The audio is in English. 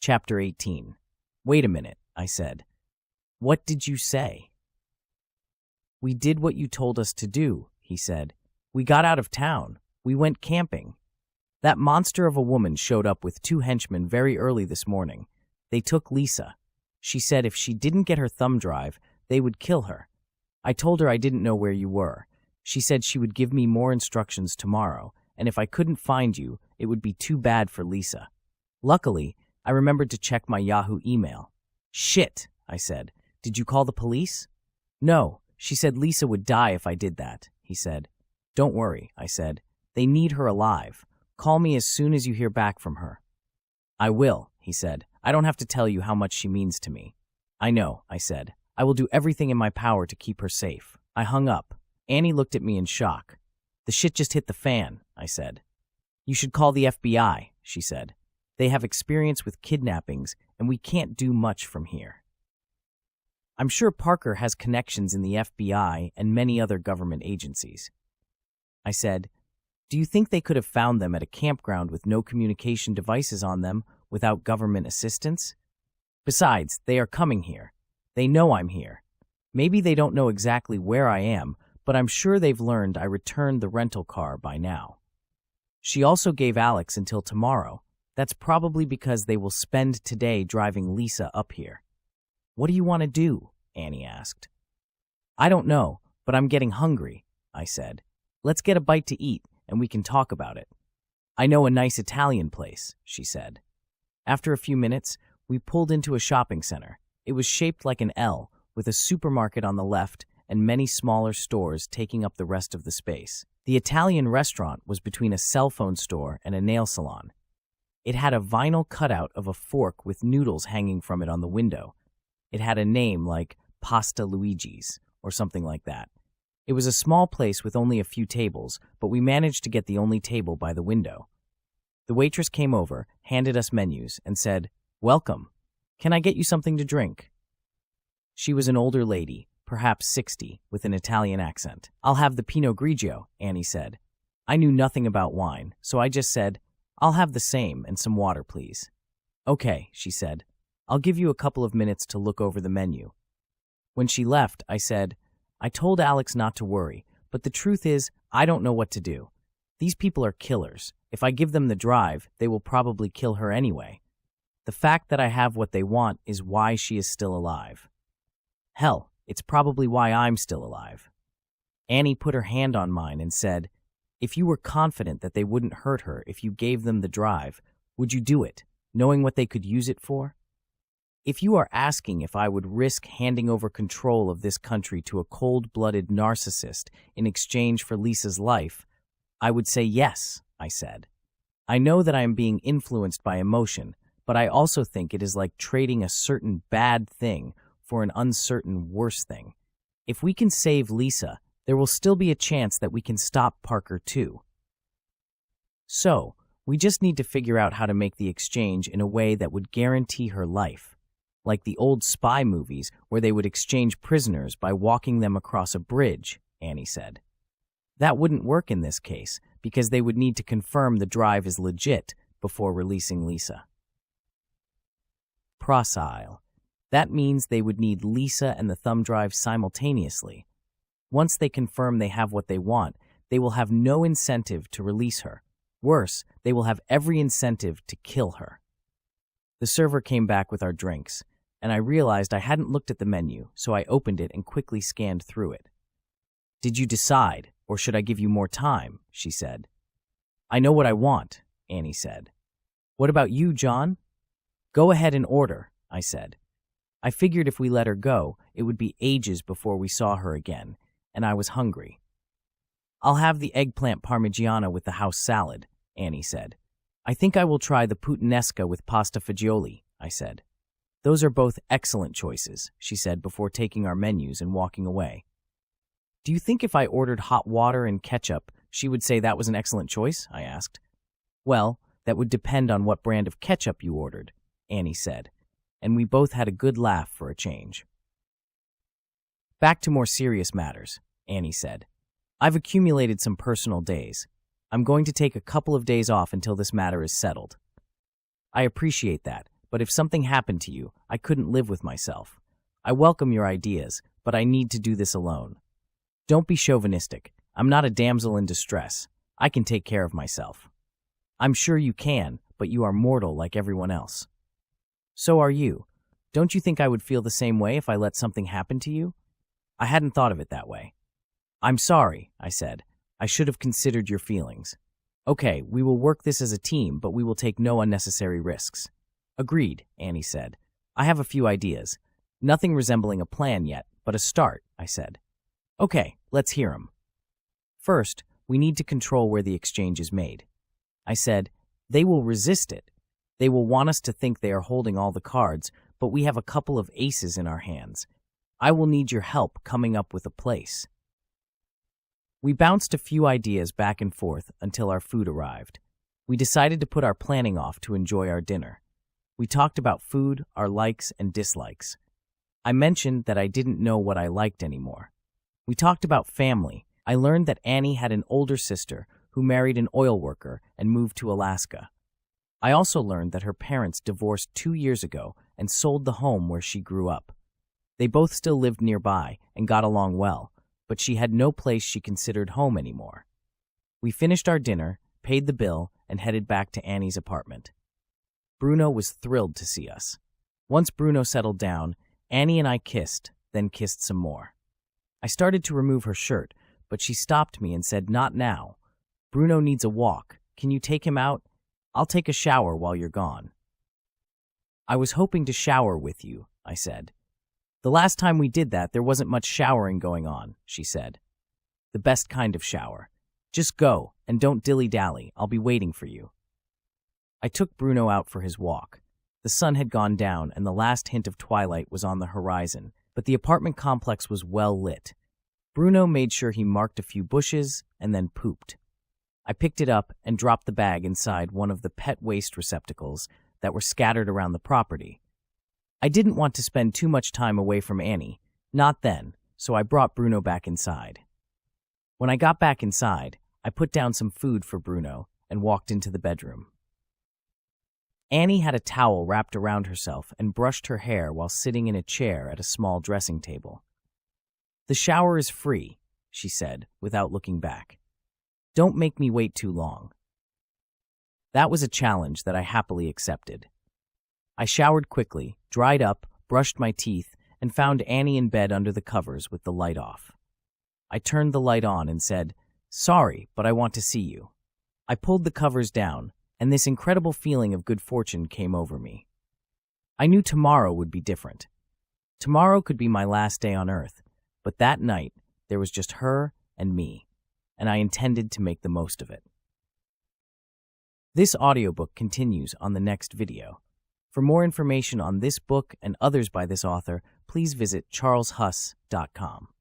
Chapter 18. Wait a minute, I said. What did you say? We did what you told us to do, he said. We got out of town. We went camping. That monster of a woman showed up with 2 henchmen very early this morning. They took Lisa. She said if she didn't get her thumb drive, they would kill her. I told her I didn't know where you were. She said she would give me more instructions tomorrow, and if I couldn't find you, it would be too bad for Lisa. Luckily, I remembered to check my Yahoo email. Shit, I said. Did you call the police? No, she said Lisa would die if I did that, he said. Don't worry, I said. They need her alive. Call me as soon as you hear back from her. I will, he said. I don't have to tell you how much she means to me. I know, I said. I will do everything in my power to keep her safe. I hung up. Annie looked at me in shock. The shit just hit the fan, I said. You should call the FBI, she said. They have experience with kidnappings, and we can't do much from here. I'm sure Parker has connections in the FBI and many other government agencies. I said, do you think they could have found them at a campground with no communication devices on them without government assistance? Besides, they are coming here. They know I'm here. Maybe they don't know exactly where I am, but I'm sure they've learned I returned the rental car by now. She also gave Alex until tomorrow. That's probably because they will spend today driving Lisa up here. What do you want to do? Annie asked. I don't know, but I'm getting hungry, I said. Let's get a bite to eat, and we can talk about it. I know a nice Italian place, she said. After a few minutes, we pulled into a shopping center. It was shaped like an L, with a supermarket on the left and many smaller stores taking up the rest of the space. The Italian restaurant was between a cell phone store and a nail salon. It had a vinyl cutout of a fork with noodles hanging from it on the window. It had a name like Pasta Luigi's or something like that. It was a small place with only a few tables, but we managed to get the only table by the window. The waitress came over, handed us menus, and said, Welcome. Can I get you something to drink? She was an older lady, perhaps 60, with an Italian accent. I'll have the Pinot Grigio, Annie said. I knew nothing about wine, so I just said, I'll have the same and some water, please. Okay, she said. I'll give you a couple of minutes to look over the menu. When she left, I said, I told Alex not to worry, but the truth is, I don't know what to do. These people are killers. If I give them the drive, they will probably kill her anyway. The fact that I have what they want is why she is still alive. Hell, it's probably why I'm still alive. Annie put her hand on mine and said, If you were confident that they wouldn't hurt her if you gave them the drive, would you do it, knowing what they could use it for? If you are asking if I would risk handing over control of this country to a cold-blooded narcissist in exchange for Lisa's life, I would say yes, I said. I know that I am being influenced by emotion, but I also think it is like trading a certain bad thing for an uncertain worse thing. If we can save Lisa, there will still be a chance that we can stop Parker too. So, we just need to figure out how to make the exchange in a way that would guarantee her life. Like the old spy movies where they would exchange prisoners by walking them across a bridge, Annie said. That wouldn't work in this case because they would need to confirm the drive is legit before releasing Lisa. Procile. That means they would need Lisa and the thumb drive simultaneously. Once they confirm they have what they want, they will have no incentive to release her. Worse, they will have every incentive to kill her. The server came back with our drinks, and I realized I hadn't looked at the menu, so I opened it and quickly scanned through it. Did you decide, or should I give you more time? She said. I know what I want, Annie said. What about you, John? Go ahead and order, I said. I figured if we let her go, it would be ages before we saw her again, and I was hungry. I'll have the eggplant parmigiana with the house salad, Annie said. I think I will try the puttanesca with pasta fagioli, I said. Those are both excellent choices, she said before taking our menus and walking away. Do you think if I ordered hot water and ketchup, she would say that was an excellent choice? I asked. Well, that would depend on what brand of ketchup you ordered, Annie said, and we both had a good laugh for a change. Back to more serious matters, Annie said. I've accumulated some personal days. I'm going to take a couple of days off until this matter is settled. I appreciate that, but if something happened to you, I couldn't live with myself. I welcome your ideas, but I need to do this alone. Don't be chauvinistic. I'm not a damsel in distress. I can take care of myself. I'm sure you can, but you are mortal like everyone else. So are you. Don't you think I would feel the same way if I let something happen to you? I hadn't thought of it that way. I'm sorry, I said. I should have considered your feelings. Okay, we will work this as a team, but we will take no unnecessary risks. Agreed, Annie said. I have a few ideas. Nothing resembling a plan yet, but a start, I said. Okay, let's hear 'em. First, we need to control where the exchange is made. I said, they will resist it. They will want us to think they are holding all the cards, but we have a couple of aces in our hands. I will need your help coming up with a place. We bounced a few ideas back and forth until our food arrived. We decided to put our planning off to enjoy our dinner. We talked about food, our likes and dislikes. I mentioned that I didn't know what I liked anymore. We talked about family. I learned that Annie had an older sister who married an oil worker and moved to Alaska. I also learned that her parents divorced 2 years ago and sold the home where she grew up. They both still lived nearby and got along well, but she had no place she considered home anymore. We finished our dinner, paid the bill, and headed back to Annie's apartment. Bruno was thrilled to see us. Once Bruno settled down, Annie and I kissed, then kissed some more. I started to remove her shirt, but she stopped me and said, "Not now. Bruno needs a walk. Can you take him out? I'll take a shower while you're gone." I was hoping to shower with you, I said. The last time we did that, there wasn't much showering going on, she said. The best kind of shower. Just go, and don't dilly-dally. I'll be waiting for you. I took Bruno out for his walk. The sun had gone down, and the last hint of twilight was on the horizon, but the apartment complex was well lit. Bruno made sure he marked a few bushes and then pooped. I picked it up and dropped the bag inside one of the pet waste receptacles that were scattered around the property. I didn't want to spend too much time away from Annie, not then, so I brought Bruno back inside. When I got back inside, I put down some food for Bruno and walked into the bedroom. Annie had a towel wrapped around herself and brushed her hair while sitting in a chair at a small dressing table. "The shower is free," she said, without looking back. "Don't make me wait too long." That was a challenge that I happily accepted. I showered quickly, dried up, brushed my teeth, and found Annie in bed under the covers with the light off. I turned the light on and said, "Sorry, but I want to see you." I pulled the covers down, and this incredible feeling of good fortune came over me. I knew tomorrow would be different. Tomorrow could be my last day on Earth, but that night there was just her and me, and I intended to make the most of it. This audiobook continues on the next video. For more information on this book and others by this author, please visit charleshuss.com.